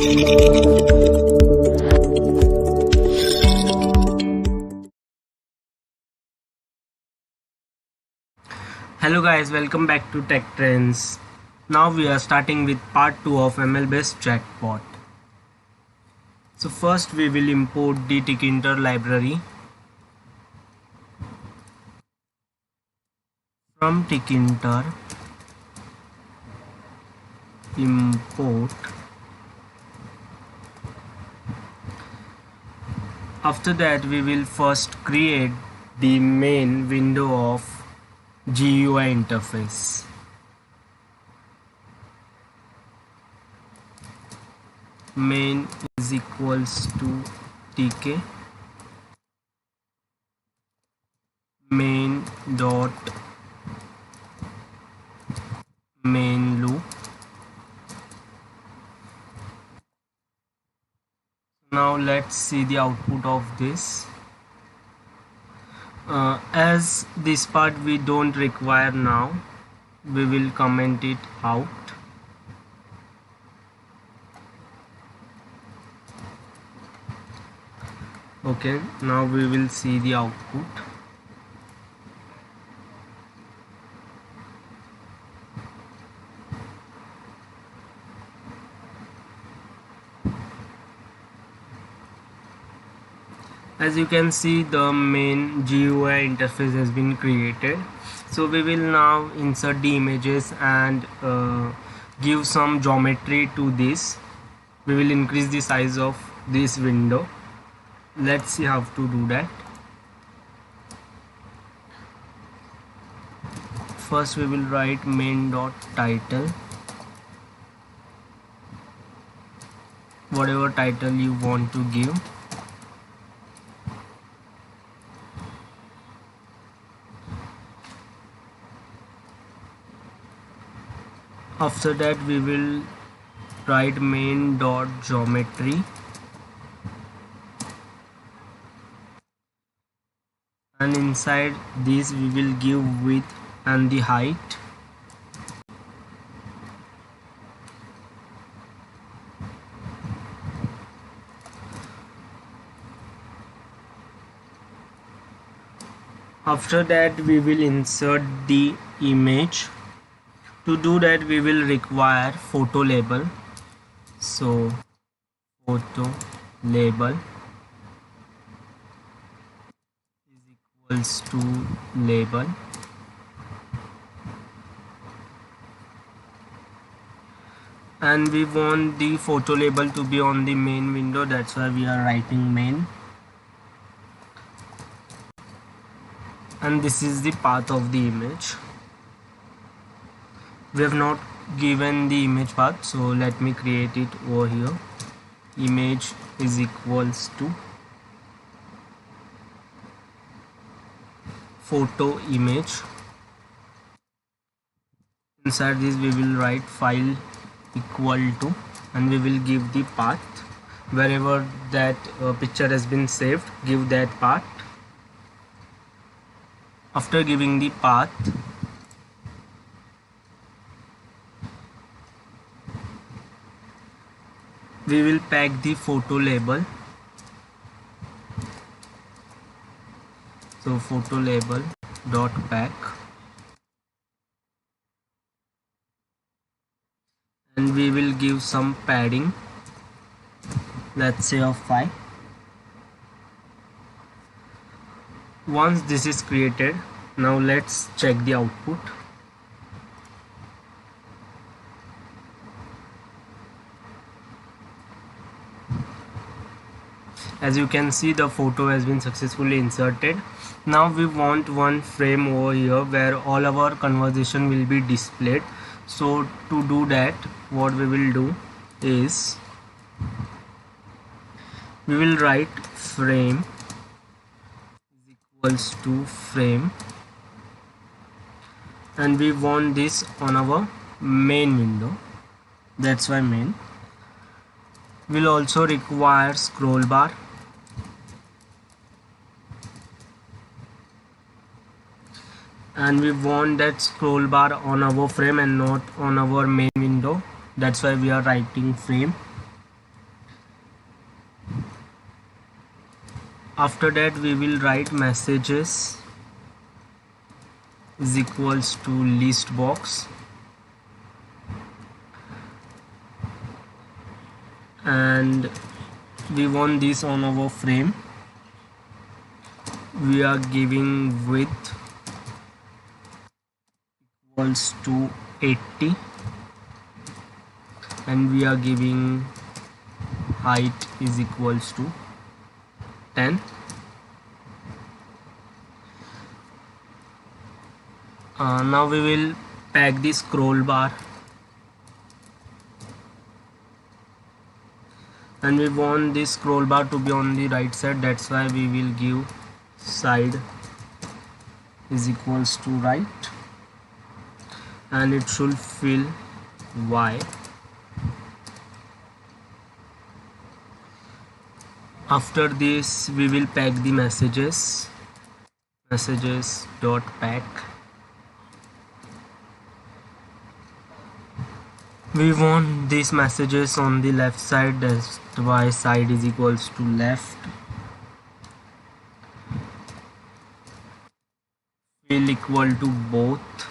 Hello guys, welcome back to Tech Trends. Now we are starting with part 2 of ML based chatbot. So first we will import the Tkinter library. From Tkinter, import. After that we will first create the main window of GUI interface. Main is equals to tk main dot main loop. Now let's see the output of this. As this part we don't require now, we will comment it out. Okay, now we will see the output. As you can see, the main GUI interface has been created. So we will now insert the images and give some geometry to this. We will increase the size of this window. Let's see how to do that. First we will write main.title, whatever title you want to give. After that we will write main.geometry, and inside this we will give width and the height. After that we will insert the image. To do that we will require photo label. So photo label is equals to label, and we want the photo label to be on the main window, that's why we are writing main, and this is the path of the image. We have not given the image path, so let me create it over here. Image is equals to photo image. Inside this we will write file equal to, and we will give the path wherever that picture has been saved. Give that path. After giving the path, we will pack the photo label. So photo label dot pack, and we will give some padding, let's say of 5. Once this is created, now let's check the output. As you can see, the photo has been successfully inserted. Now we want one frame over here where all our conversation will be displayed. So to do that, what we will do is we will write frame is equals to frame, and we want this on our main window, that's why main. We'll also require scroll bar, and we want that scroll bar on our frame and not on our main window, that's why we are writing frame. After that we will write messages is equals to list box, and we want this on our frame. We are giving width equals to 80 and we are giving height is equals to 10. Now we will pack the scroll bar, and we want this scroll bar to be on the right side, that's why we will give side is equals to right, and it should fill Y. After this we will pack the messages dot pack. We want these messages on the left side, that's why side is equals to left. Fill equal to both.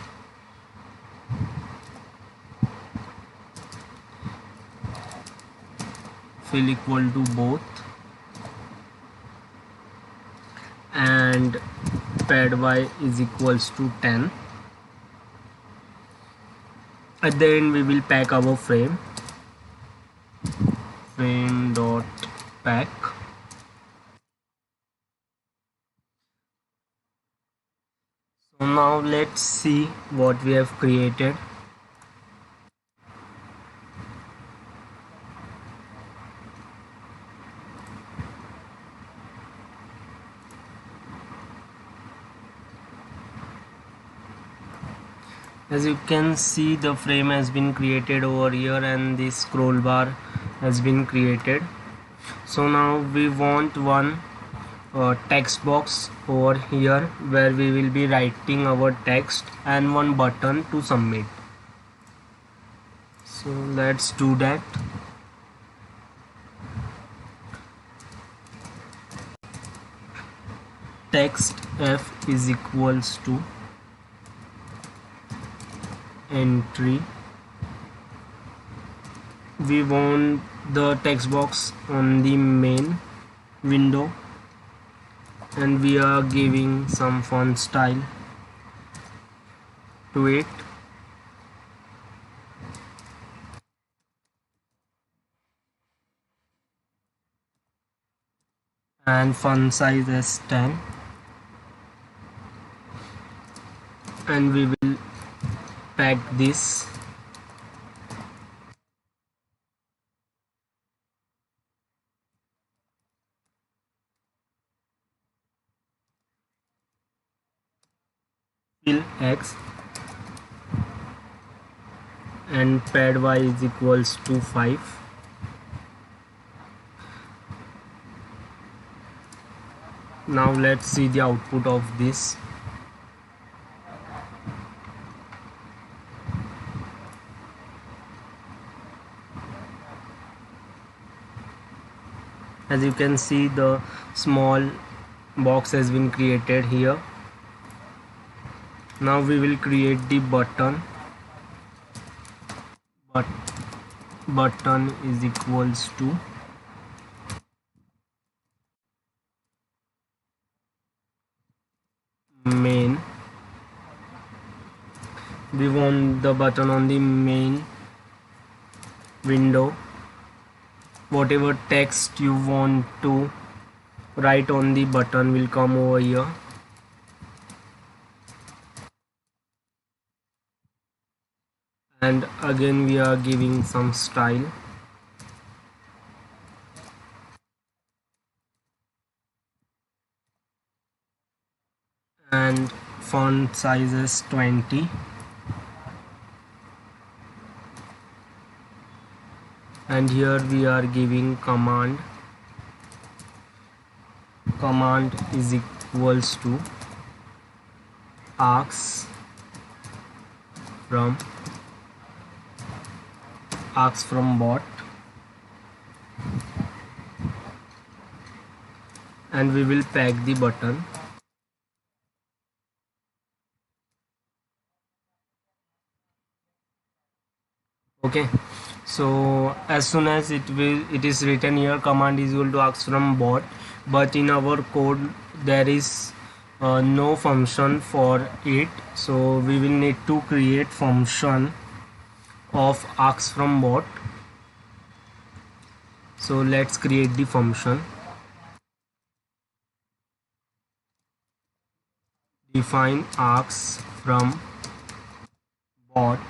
Fill equal to both. And pad Y is equals to 10. At the end we will pack our frame dot pack. So now let's see what we have created. As you can see, the frame has been created over here and the scroll bar has been created. So now we want one text box over here where we will be writing our text, and one button to submit. So let's do that. Text F is equals to entry. We want the text box on the main window, and we are giving some font style to it. And font size is 10, and we will pack this. Fill X and pad Y is equals to 5. Now let's see the output of this. As you can see, the small box has been created here. Now we will create the button. Button is equals to main. We want the button on the main window. Whatever text you want to write on the button will come over here. And again we are giving some style. And font size is 20. And here we are giving command is equals to args from bot, and we will pack the button. Okay, so as soon as it is written here command is equal to ask from bot, but in our code there is no function for it, so we will need to create function of ask from bot. So let's create the function. Define ask from bot.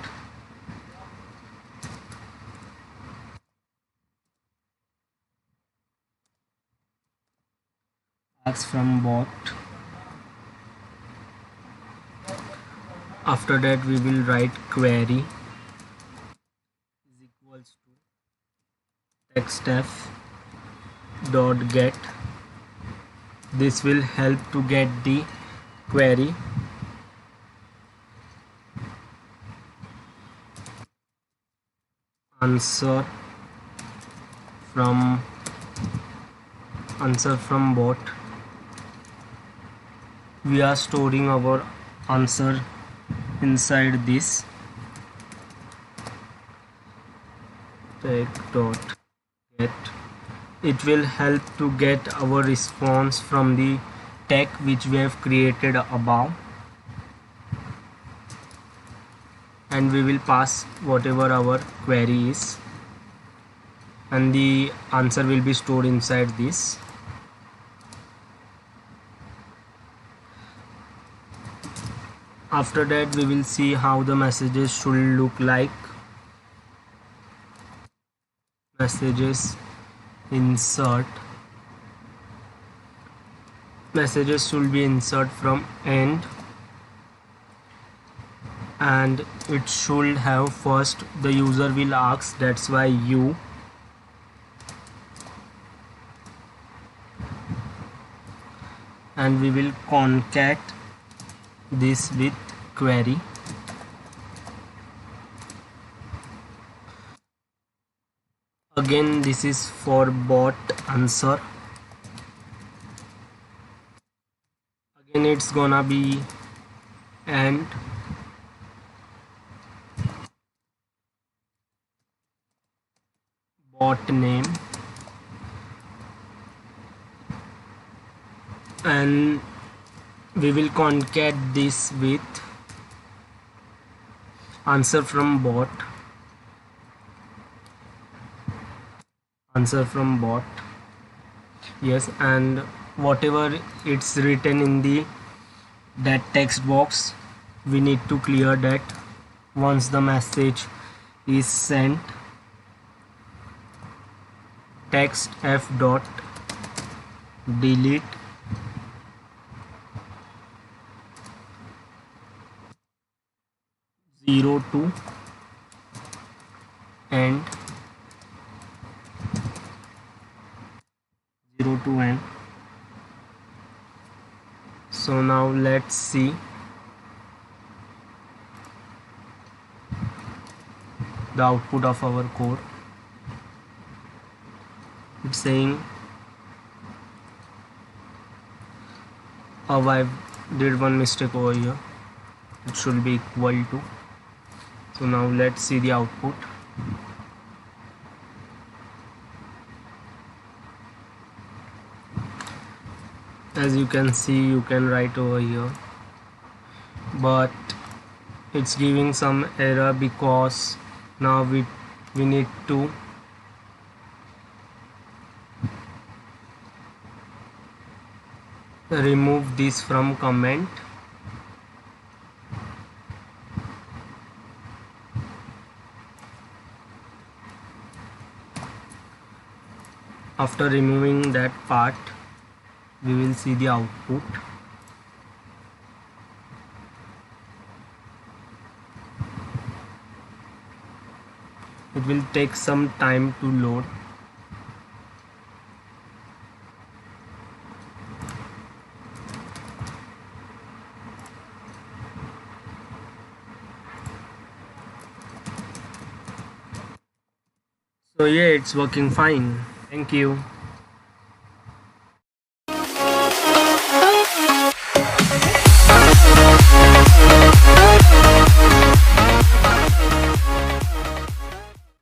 Ask from bot. After that we will write query is equals to textf dot get. This will help to get the query. Answer from bot. We are storing our answer inside this tag dot get. It will help to get our response from the tag which we have created above, and we will pass whatever our query is, and the answer will be stored inside this. After that we will see how the messages should look like. Messages insert. Messages should be insert from end, and it should have first the user will ask, that's why you, and we will concat this with query. Again this is for bot answer. Again it's gonna be and bot name, and we will concat this with answer from bot. Answer from bot, yes, and whatever it's written in the that text box we need to clear that once the message is sent. Text f dot delete zero to end, 0 to end. So now let's see the output of our code. It's saying oh, I did one mistake over here, it should be equal to. So now let's see the output. As you can see, you can write over here, but it's giving some error because now we need to remove this from comment. After removing that part, we will see the output. It will take some time to load. So yeah, it's working fine. Thank you.